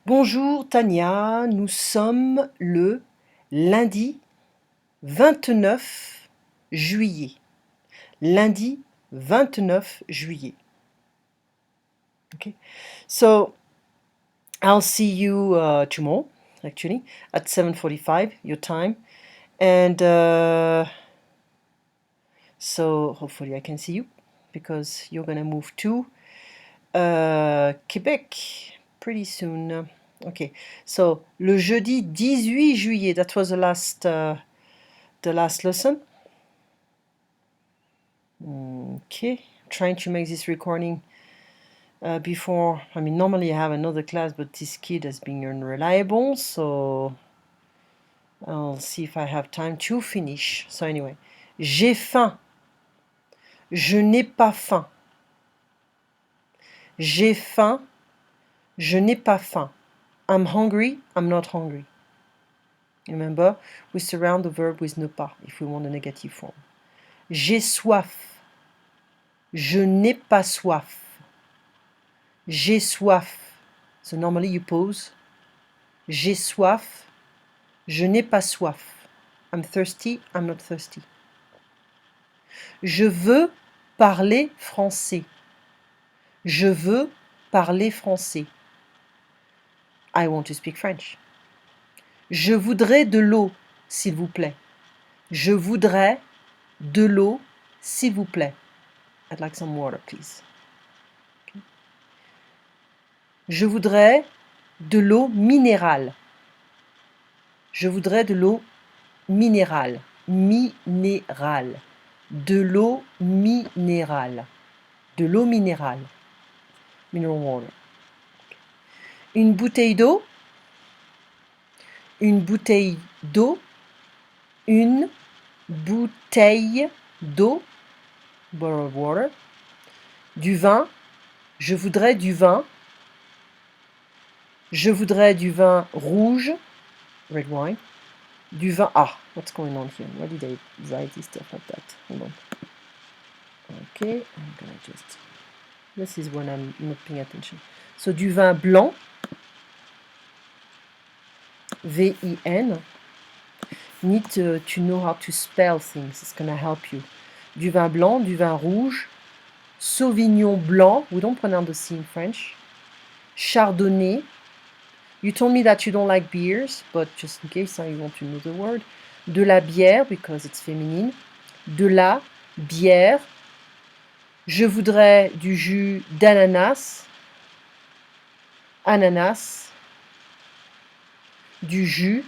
Bonjour Tania, nous sommes le lundi 29 juillet. Lundi 29 juillet. Okay, so I'll see you tomorrow, actually, at 7:45 your time, and so hopefully I can see you because you're gonna move to Quebec pretty soon. Okay, so le jeudi 18 juillet, that was the last lesson. Okay, trying to make this recording before, I mean, normally I have another class, but this kid has been unreliable, so I'll see if I have time to finish. So anyway, j'ai faim. Je n'ai pas faim. J'ai faim. Je n'ai pas faim. I'm hungry. I'm not hungry. Remember, we surround the verb with ne pas if we want a negative form. J'ai soif. Je n'ai pas soif. J'ai soif. So normally you pause. J'ai soif. Je n'ai pas soif. I'm thirsty. I'm not thirsty. Je veux parler français. Je veux parler français. I want to speak French. Je voudrais de l'eau, s'il vous plaît. Je voudrais de l'eau, s'il vous plaît. I'd like some water, please. Okay. Je voudrais de l'eau minérale. Je voudrais de l'eau minérale. Minérale. De l'eau minérale. De l'eau minérale. Mineral water. Une bouteille d'eau. Une bouteille d'eau. Une bouteille d'eau. Bottle of water. Du vin. Je voudrais du vin. Je voudrais du vin rouge. Red wine. Du vin. Ah, what's going on here? Why did I write this stuff like that? Hold on. Okay, I'm gonna just. This is when I'm not paying attention. So, du vin blanc. V-I-N. Need to know how to spell things. It's gonna help you. Du vin blanc, du vin rouge. Sauvignon blanc. We don't pronounce the C in French. Chardonnay. You told me that you don't like beers, but just in case you want to know the word. De la bière, because it's feminine. De la bière. Je voudrais du jus d'ananas. Ananas. Du jus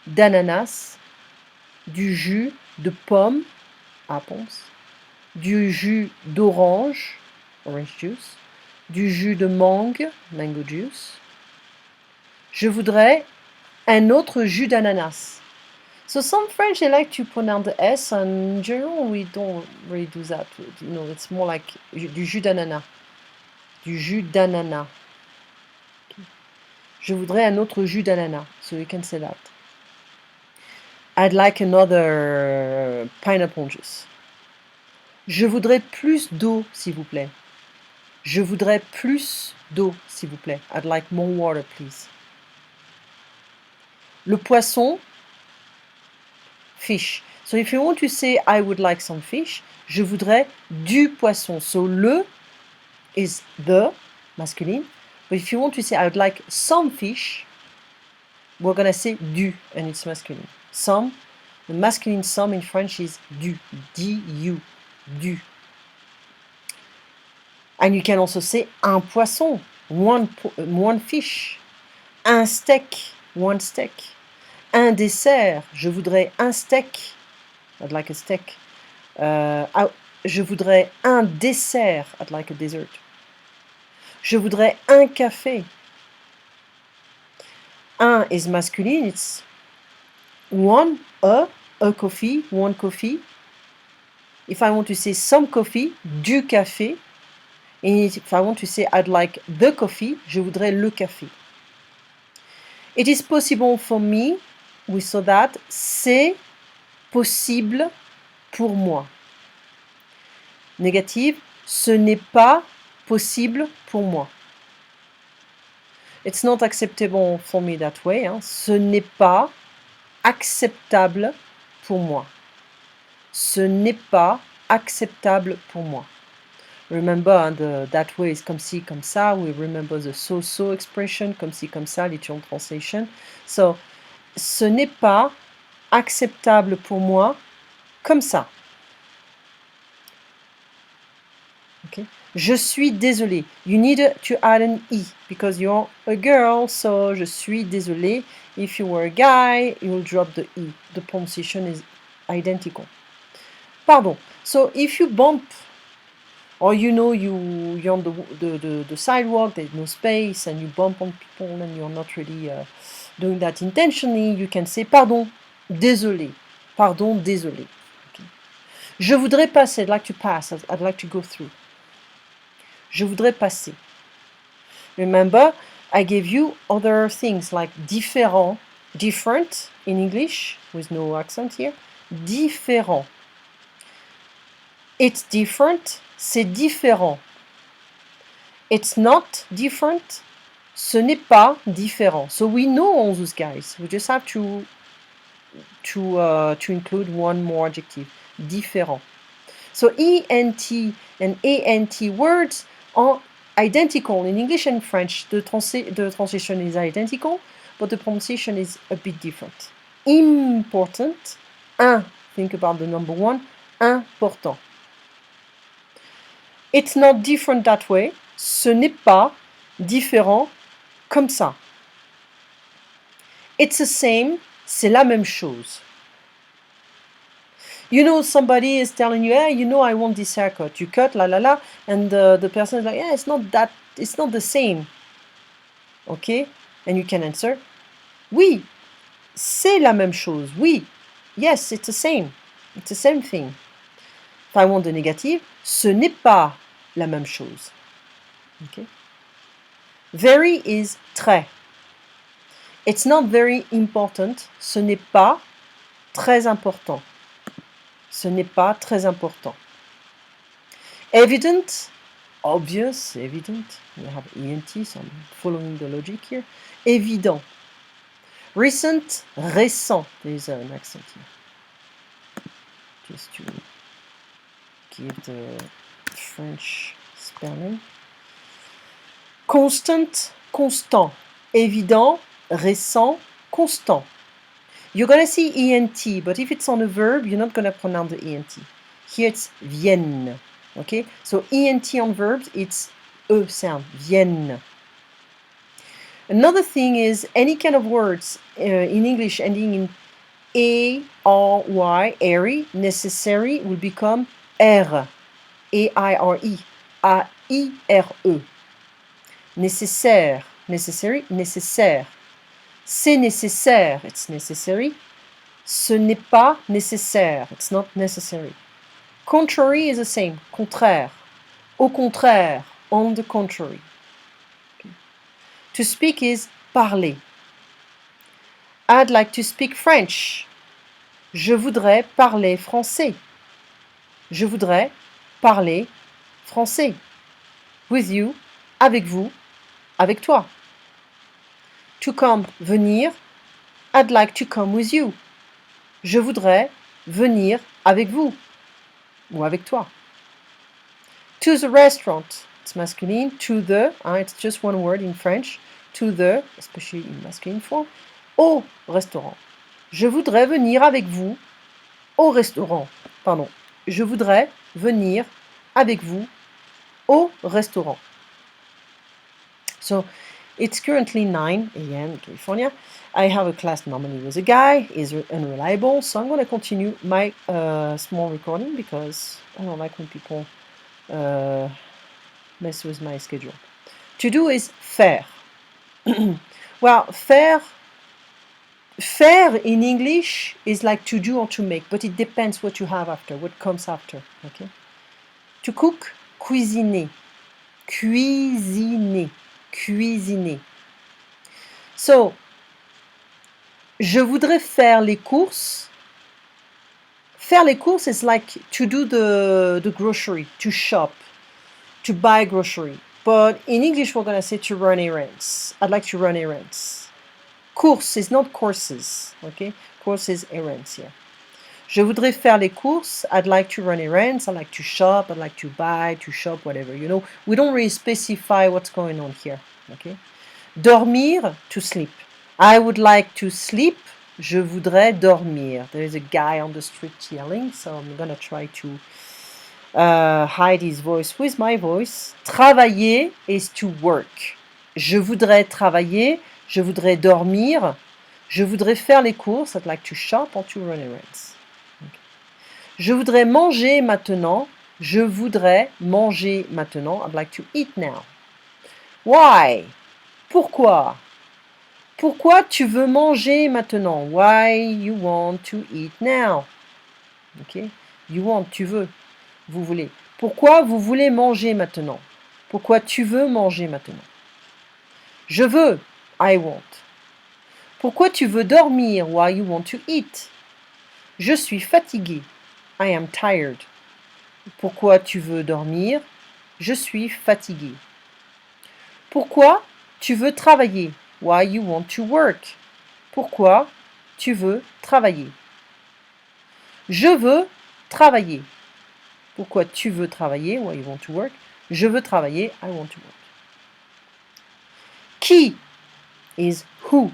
d'ananas. Du jus de pomme. Apples. Du jus d'orange. Orange juice. Du jus de mangue. Mango juice. Je voudrais un autre jus d'ananas. So some French, they like to pronounce the S, and in general, we don't really do that. You know, it's more like du jus d'ananas. Du jus d'ananas. Okay. Je voudrais un autre jus d'ananas. So you can say that. I'd like another pineapple juice. Je voudrais plus d'eau, s'il vous plaît. Je voudrais plus d'eau, s'il vous plaît. I'd like more water, please. Le poisson, fish. So if you want to say I would like some fish, je voudrais du poisson. So le is the, masculine. But if you want to say I would like some fish, we're going to say du, and it's masculine. Some, the masculine some in French is du, D-U, du. And you can also say un poisson, one fish. Un steak, one steak. Un dessert, je voudrais un steak. I'd like a steak. Je voudrais un dessert. I'd like a dessert. Je voudrais un café. Un is masculine. It's one, a coffee, one coffee. If I want to say some coffee, du café. And if I want to say I'd like the coffee, je voudrais le café. It is possible for me. We saw that. C'est possible pour moi. Négative. Ce n'est pas possible pour moi. It's not acceptable for me that way. Hein. Ce n'est pas acceptable pour moi. Ce n'est pas acceptable pour moi. Remember, that way is comme ci, comme ça. We remember the so expression, comme ci, comme ça, literal translation. So, ce n'est pas acceptable pour moi comme ça. Okay. Je suis désolée. You need to add an E because you're a girl, so je suis désolée. If you were a guy, you'll drop the E. The pronunciation is identical. Pardon. So if you bump, or you're on the sidewalk, there's no space, and you bump on people and you're not really doing that intentionally, you can say pardon, désolé. Pardon, désolé. Okay. Je voudrais passer, I'd like to pass, I'd like to go through. Je voudrais passer. Remember, I gave you other things like différent, different in English, with no accent here. Différent. It's different, c'est différent. It's not different, ce n'est pas différent. So we know all those guys. We just have to include one more adjective, différent. So ENT and ANT words are identical in English and French. The translation is identical, but the pronunciation is a bit different. Important, think about the number 1, important. It's not different that way. Ce n'est pas différent comme ça. It's the same, c'est la même chose. You know, somebody is telling you, hey, I want this haircut. You cut, and the person is like, yeah, it's not the same. Okay? And you can answer, oui, c'est la même chose. Oui, yes, it's the same. It's the same thing. If I want the negative, ce n'est pas la même chose. Okay? Very is très. It's not very important. Ce n'est pas très important. Ce n'est pas très important. Evident, obvious, evident. We have ENT, so I'm following the logic here. Évident. Recent, récent. There's an accent here. Just to give the French spelling. Constant, constant. Évident, récent, constant. You're going to see ENT, but if it's on a verb, you're not going to pronounce the ENT. Here it's viennent. Okay? So ENT on verbs, it's E sound, viennent. Another thing is any kind of words in English ending in A-R-Y, airy, necessary, will become R. A-I-R-E. A-I-R-E. Nécessaire, necessary, nécessaire. C'est nécessaire, it's necessary. Ce n'est pas nécessaire, it's not necessary. Contrary is the same, contraire. Au contraire, on the contrary. Okay. To speak is parler. I'd like to speak French. Je voudrais parler français. Je voudrais parler français. With you, avec vous, avec toi. To come, venir. I'd like to come with you. Je voudrais venir avec vous ou avec toi. To the restaurant, it's masculine. To the, it's just one word in French. To the, especially in masculine form. Au restaurant. Je voudrais venir avec vous au restaurant. Pardon. Je voudrais venir avec vous au restaurant. So, it's currently 9 a.m. in California. I have a class normally with a guy. He's unreliable, so I'm going to continue my small recording because I don't like when people mess with my schedule. To do is faire. Well, faire in English is like to do or to make, but it depends what you have after, what comes after. Okay. To cook, cuisiner. Cuisiner. Cuisiner. So, je voudrais faire les courses. Faire les courses is like to do the grocery, to shop, to buy grocery. But in English, we're going to say to run errands. I'd like to run errands. Course is not courses, okay? Course is errands here. Je voudrais faire les courses. I'd like to run errands. I like to shop. I'd like to buy, to shop, whatever. You know, we don't really specify what's going on here, okay? Dormir, to sleep. I would like to sleep. Je voudrais dormir. There is a guy on the street yelling, so I'm gonna try to hide his voice with my voice. Travailler is to work. Je voudrais travailler. Je voudrais dormir. Je voudrais faire les courses. I'd like to shop or to run errands. Okay. Je voudrais manger maintenant. Je voudrais manger maintenant. I'd like to eat now. Why? Pourquoi? Pourquoi tu veux manger maintenant? Why you want to eat now? Ok? You want, tu veux. Vous voulez. Pourquoi vous voulez manger maintenant? Pourquoi tu veux manger maintenant? Je veux. I want. Pourquoi tu veux dormir? Why you want to eat? Je suis fatigué. I am tired. Pourquoi tu veux dormir? Je suis fatigué. Pourquoi tu veux travailler? Why you want to work? Pourquoi tu veux travailler? Je veux travailler. Pourquoi tu veux travailler? Why you want to work? Je veux travailler. I want to work. Qui is who.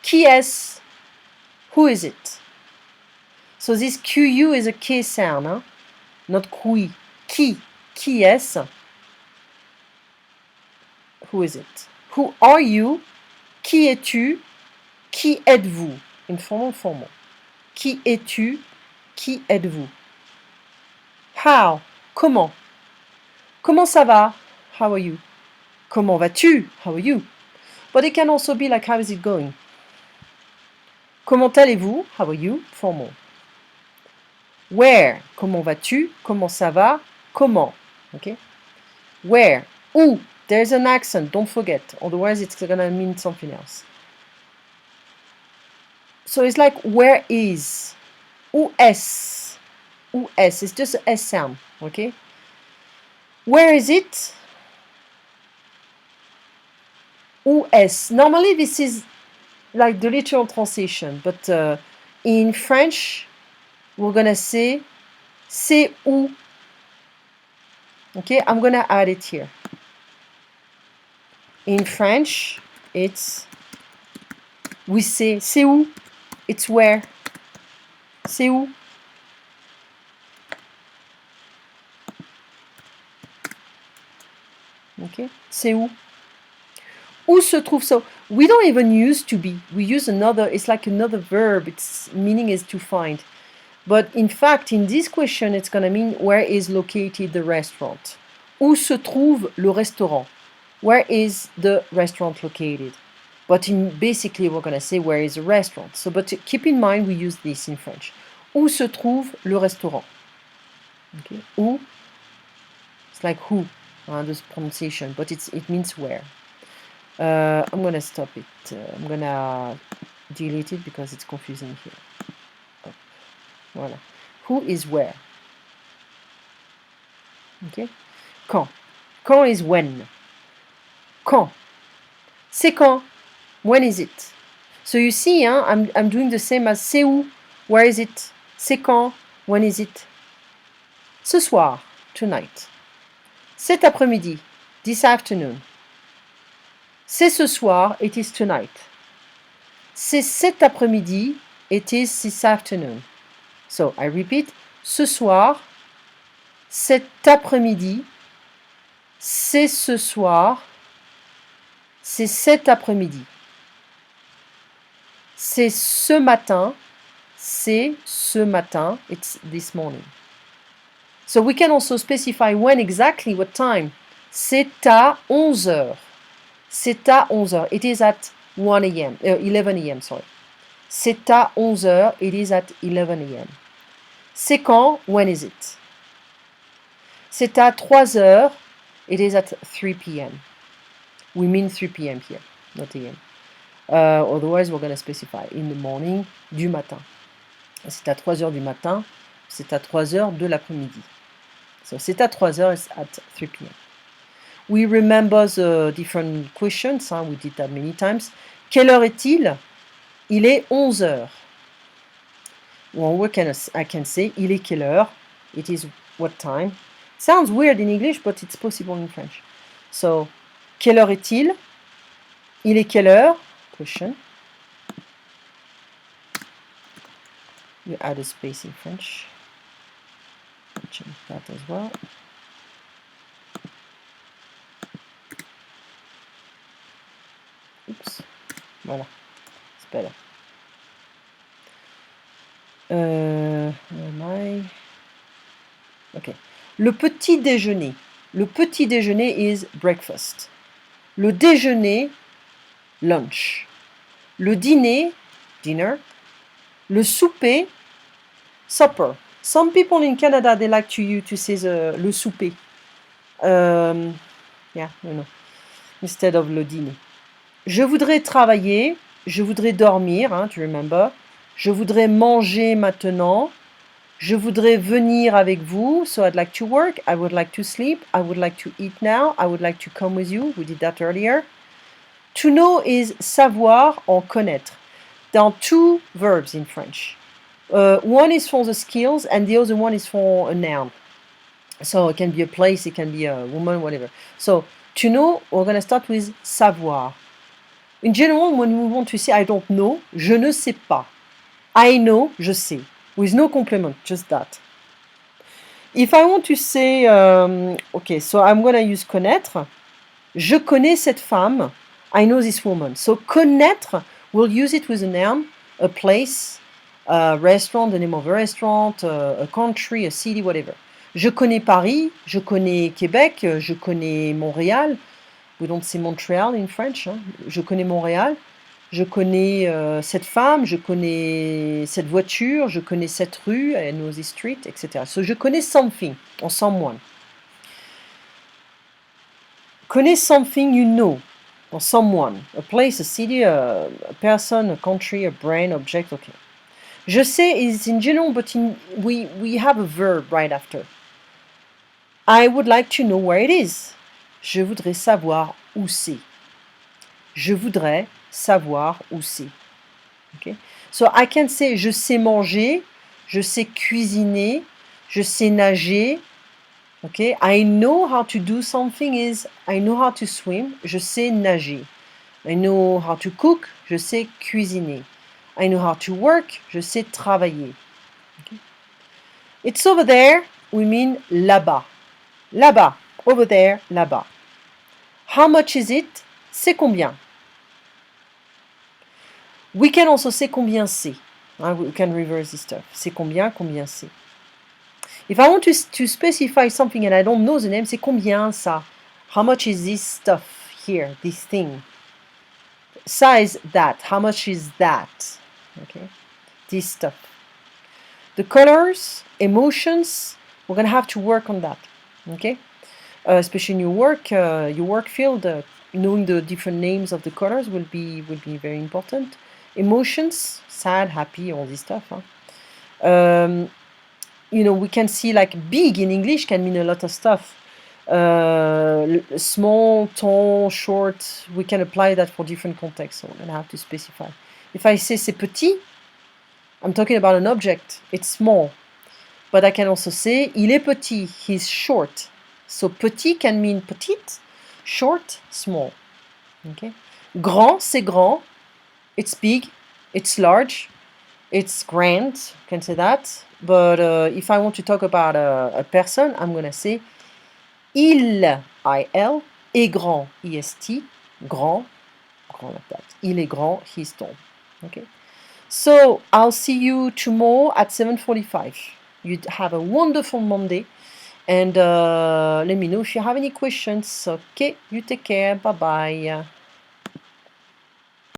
Qui est? Who is it? So this QU is a K sound, huh? Not qui. Qui. Qui est? Who is it? Who are you? Qui es-tu? Qui êtes-vous? Informal. Qui es-tu? Qui êtes-vous? How? Comment? Comment ça va? How are you? Comment vas-tu? How are you? But it can also be like, how is it going? Comment allez-vous? How are you? Formal. Where? Comment vas-tu? Comment ça va? Comment? Okay? Where? Où? There's an accent, don't forget. Otherwise, it's going to mean something else. So it's like, where is? Où est? Où est? It's just a S sound, okay? Where is it? Où est? Normally, this is like the literal translation, but in French, we're going to say, c'est où? Okay, I'm going to add it here. In French, it's, we say, c'est où? It's where? C'est où? Okay, c'est où? Où se trouve? So we don't even use to be. We use another, it's like another verb. Its meaning is to find. But in fact, in this question, it's going to mean where is located the restaurant? Où se trouve le restaurant? Where is the restaurant located? But basically, we're going to say where is the restaurant. So, but keep in mind, we use this in French. Où se trouve le restaurant? Okay. Où? It's like who, this pronunciation, but it means where. I'm going to stop it. I'm going to delete it because it's confusing here. Oh. Voilà. Who is where? Okay. Quand. Quand is when. Quand. C'est quand. When is it? So you see, I'm doing the same as c'est où. Where is it? C'est quand. When is it? Ce soir. Tonight. Cet après-midi. This afternoon. C'est ce soir. It is tonight. C'est cet après-midi. It is this afternoon. So I repeat. Ce soir. Cet après-midi. C'est ce soir. C'est cet après-midi. C'est ce matin. C'est ce matin. It's this morning. So we can also specify when exactly, what time. C'est à 11h. C'est à 11h. It is at 1 a.m. 11 a.m. Sorry. C'est à 11h. It is at 11 a.m. C'est quand? When is it? C'est à 3h. It is at 3 p.m. We mean 3 p.m. here, not a.m. Otherwise, we're going to specify in the morning, du matin. C'est à 3h du matin. C'est à 3h de l'après-midi. So, c'est à 3h, it's at 3 p.m. we remember the different questions. We did that many times. Quelle heure est-il? Il est 11 heures. Or I can say, il est quelle heure? It is what time? Sounds weird in English, but it's possible in French. So, quelle heure est-il? Il est quelle heure? Question. You add a space in French. Change that as well. Oops. Voilà. It's better. Ok. Le petit déjeuner. Le petit déjeuner is breakfast. Le déjeuner, lunch. Le dîner, dinner. Le souper, supper. Some people in Canada, they like to say le souper. Yeah, no. Instead of le dîner. Je voudrais travailler, je voudrais dormir, tu remember. Je voudrais manger maintenant. Je voudrais venir avec vous. So I'd like to work. I would like to sleep. I would like to eat now. I would like to come with you. We did that earlier. To know is savoir, en connaître. There are two verbs in French. One is for the skills and the other one is for a noun. So it can be a place, it can be a woman, whatever. So to know, we're going to start with savoir. In general, when we want to say I don't know, je ne sais pas. I know, je sais. With no complement, just that. If I want to say, okay, so I'm going to use connaître. Je connais cette femme. I know this woman. So connaître, we'll use it with a noun, a place, a restaurant, the name of a restaurant, a country, a city, whatever. Je connais Paris, je connais Québec, je connais Montréal. We don't say Montreal in French. Je connais Montréal. Je connais cette femme, je connais cette voiture, je connais cette rue, I know this street, etc. So je connais something, or someone. Connais something you know, or someone, a place, a city, a person, a country, a brand, object, okay. Je sais is in general, but we have a verb right after. I would like to know where it is. Je voudrais savoir où c'est. Je voudrais savoir où c'est. Okay? So I can say je sais manger, je sais cuisiner, je sais nager. Okay? I know how to do something is I know how to swim, je sais nager. I know how to cook, je sais cuisiner. I know how to work, je sais travailler. Okay? It's over there, we mean là-bas. Là-bas, over there, là-bas. How much is it? C'est combien? We can also say combien c'est. We can reverse this stuff. C'est combien c'est. If I want to specify something and I don't know the name, c'est combien ça? How much is this stuff here, this thing? Ça is that. How much is that? Okay, this stuff. The colors, emotions, we're going to have to work on that. Okay, especially in your work field, knowing the different names of the colors will be very important. Emotions, sad, happy, all this stuff. We can see like big in English can mean a lot of stuff. Small, tall, short, we can apply that for different contexts, so I'm gonna have to specify. If I say c'est petit, I'm talking about an object, it's small. But I can also say il est petit, he's short. So petit can mean petite, short, small. Okay. Grand, c'est grand, it's big, it's large, it's grand, you can say that. But if I want to talk about a person, I'm going to say il, I-L, est grand, E-S-T, grand like that. Il est grand, he's tall. Okay. So I'll see you tomorrow at 7:45. You have a wonderful Monday. And let me know if you have any questions. Okay, you take care. Bye-bye.